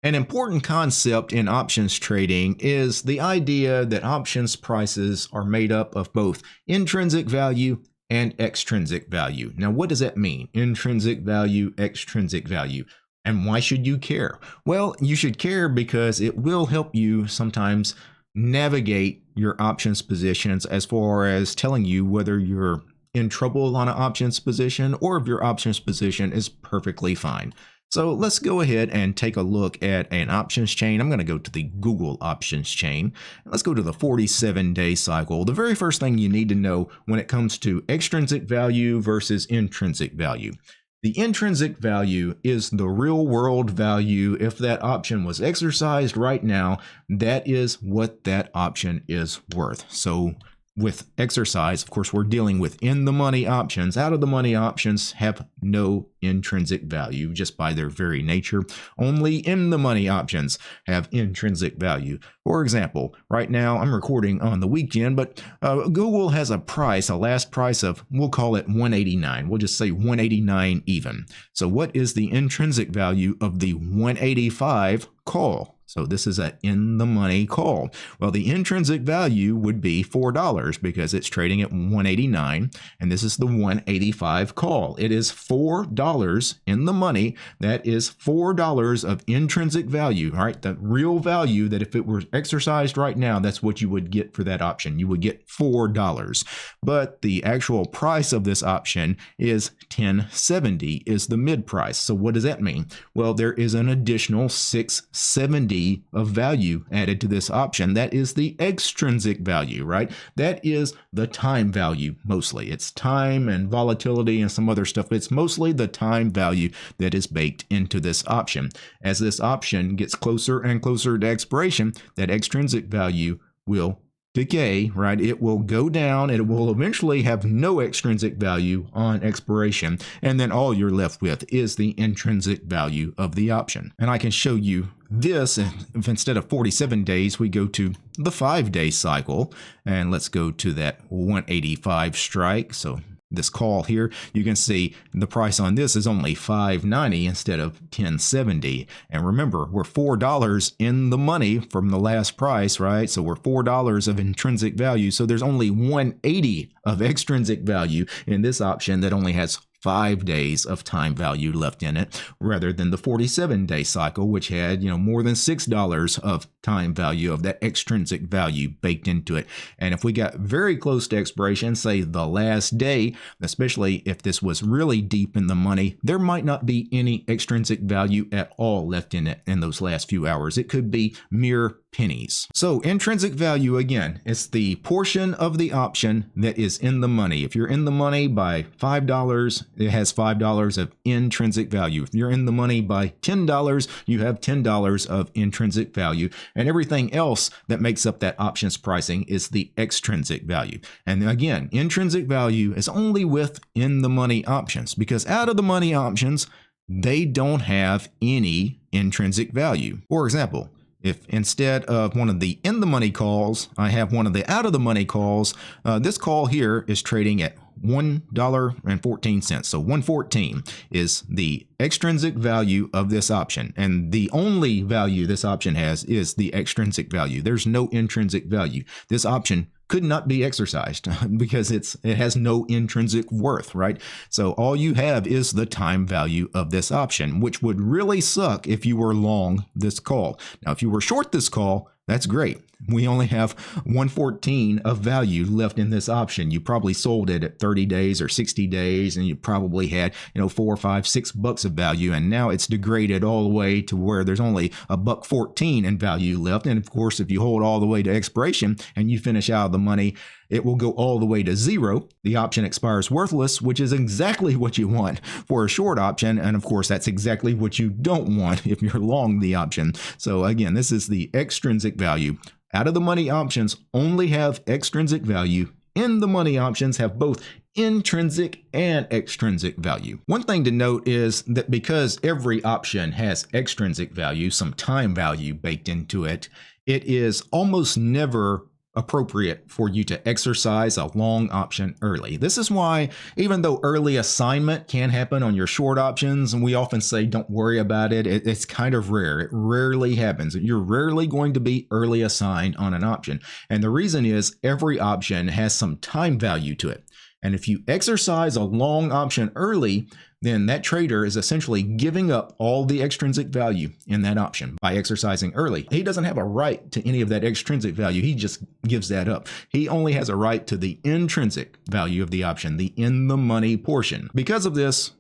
An important concept in options trading is the idea that options prices are made up of both intrinsic value and extrinsic value. Now, what does that mean? Intrinsic value, extrinsic value. And why should you care? Well, you should care because it will help you sometimes navigate your options positions as far as telling you whether you're in trouble on an options position or if your options position is perfectly fine. So let's go ahead and take a look at an options chain. I'm going to go to the Google options chain. Let's go to the 47-day cycle. The very first thing you need to know when it comes to extrinsic value versus intrinsic value. The intrinsic value is the real world value. If that option was exercised right now, that is what that option is worth. So with exercise, of course, we're dealing with in the money options. Out of the money options have no intrinsic value just by their very nature. Only in the money options have intrinsic value. For example, right now I'm recording on the weekend, but Google has a price, a last price of, we'll call it 189. We'll just say 189 even. So what is the intrinsic value of the 185 call? So this is an in the money call. Well, the intrinsic value would be $4 because it's trading at 189, and this is the 185 call. It is $4 in the money. That is $4 of intrinsic value, all right? The real value that if it were exercised right now, that's what you would get for that option. You would get $4. But the actual price of this option is $10.70 is the mid price. So what does that mean? Well, there is an additional $6.70 of value added to this option. That is the extrinsic value, right? That is the time value mostly. It's time and volatility and some other stuff. It's mostly the time value that is baked into this option. As this option gets closer and closer to expiration, that extrinsic value will decay, right? It will go down. It will eventually have no extrinsic value on expiration. And then all you're left with is the intrinsic value of the option. And I can show you this if instead of 47 days, we go to the 5-day cycle. And let's go to that 185 strike. So this call here, you can see the price on this is only $5.90 instead of $10.70. And remember, we're $4 in the money from the last price, right? So we're $4 of intrinsic value. So there's only $1.80 of extrinsic value in this option that only has 5 days of time value left in it, rather than the 47-day cycle, which had, more than $6 of time value of that extrinsic value baked into it. And if we got very close to expiration, say the last day, especially if this was really deep in the money, there might not be any extrinsic value at all left in it in those last few hours. It could be mere pennies. So intrinsic value, again, it's the portion of the option that is in the money. If you're in the money by $5, it has $5 of intrinsic value. If you're in the money by $10, you have $10 of intrinsic value. And everything else that makes up that options pricing is the extrinsic value. And again, intrinsic value is only with in the money options, because out of the money options, they don't have any intrinsic value. For example, if instead of one of the in the money calls, I have one of the out of the money calls, this call here is trading at $1.14. So 114 is the extrinsic value of this option. And the only value this option has is the extrinsic value. There's no intrinsic value. This option could not be exercised because it has no intrinsic worth, right? So all you have is the time value of this option, which would really suck if you were long this call. Now, if you were short this call, that's great. We only have 114 of value left in this option. You probably sold it at 30 days or 60 days, and you probably had, $4 or $5, $6 of value. And now it's degraded all the way to where there's only $1.14 in value left. And of course, if you hold all the way to expiration and you finish out of the money, it will go all the way to zero. The option expires worthless, which is exactly what you want for a short option. And of course, that's exactly what you don't want if you're long the option. So again, this is the extrinsic value. Out of the money options only have extrinsic value. In the money options have both intrinsic and extrinsic value. One thing to note is that because every option has extrinsic value, some time value baked into it, it is almost never appropriate for you to exercise a long option early. This is why, even though early assignment can happen on your short options, and we often say don't worry about it, it's kind of rare. It rarely happens. You're rarely going to be early assigned on an option. And the reason is every option has some time value to it. And if you exercise a long option early, then that trader is essentially giving up all the extrinsic value in that option by exercising early. He doesn't have a right to any of that extrinsic value. He just gives that up. He only has a right to the intrinsic value of the option, the in the money portion. Because of this,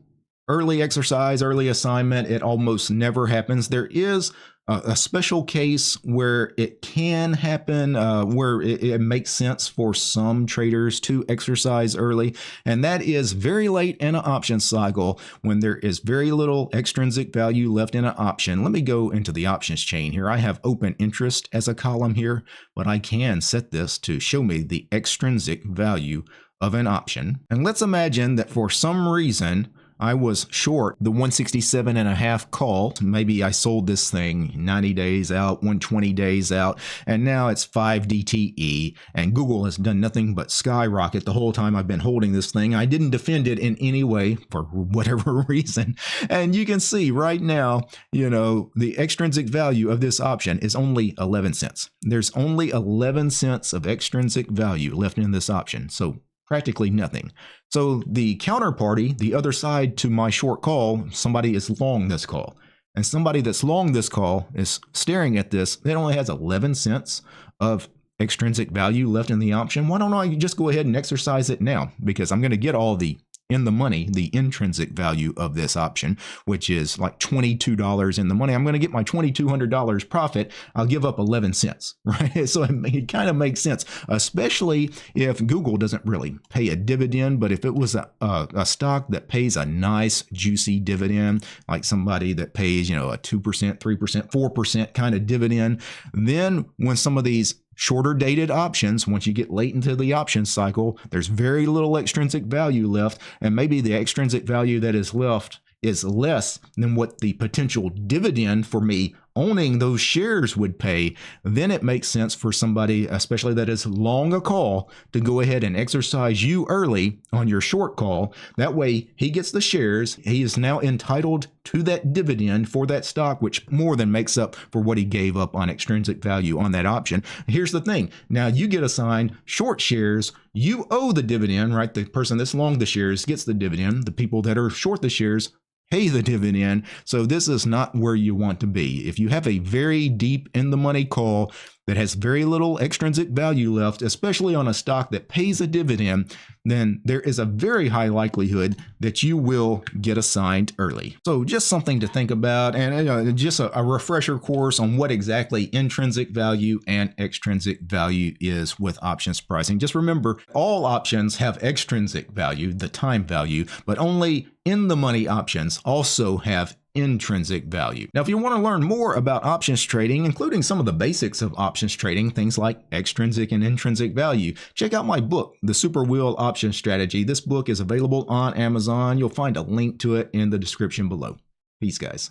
early exercise, early assignment, it almost never happens. There is a special case where it can happen, where it makes sense for some traders to exercise early, and that is very late in an option cycle when there is very little extrinsic value left in an option. Let me go into the options chain here. I have open interest as a column here, but I can set this to show me the extrinsic value of an option. And let's imagine that for some reason I was short the 167.5 call. Maybe I sold this thing 90 days out, 120 days out, and now it's 5 DTE, and Google has done nothing but skyrocket the whole time I've been holding this thing. I didn't defend it in any way for whatever reason. And you can see right now, you know, the extrinsic value of this option is only 11 cents. There's only 11 cents of extrinsic value left in this option. So practically nothing. So the counterparty, the other side to my short call, somebody is long this call. And somebody that's long this call is staring at this. It only has 11 cents of extrinsic value left in the option. Why don't I just go ahead and exercise it now? Because I'm going to get all the in the money, the intrinsic value of this option, which is like $22 in the money. I'm going to get my $2,200 profit. I'll give up 11 cents, right? So it kind of makes sense, especially if Google doesn't really pay a dividend. But if it was a stock that pays a nice juicy dividend, like somebody that pays, you know, a 2%, 3%, 4% kind of dividend, then when some of these shorter dated options, once you get late into the option cycle, there's very little extrinsic value left, and maybe the extrinsic value that is left is less than what the potential dividend for me owning those shares would pay. Then it makes sense for somebody, especially that is long a call, to go ahead and exercise you early on your short call. That way he gets the shares. He is now entitled to that dividend for that stock, which more than makes up for what he gave up on extrinsic value on that option. Here's the thing. Now you get assigned short shares. You owe the dividend, right? The person that's long the shares gets the dividend. The people that are short the shares pay the dividend. So this is not where you want to be. If you have a very deep in the money call that has very little extrinsic value left, especially on a stock that pays a dividend, then there is a very high likelihood that you will get assigned early. So just something to think about, and just a refresher course on what exactly intrinsic value and extrinsic value is with options pricing. Just remember, all options have extrinsic value, the time value, but only in the money options also have intrinsic value. Now, if you want to learn more about options trading, including some of the basics of options trading, things like extrinsic and intrinsic value, check out my book, The Super Wheel Option Strategy. This book is available on Amazon. You'll find a link to it in the description below. Peace, guys.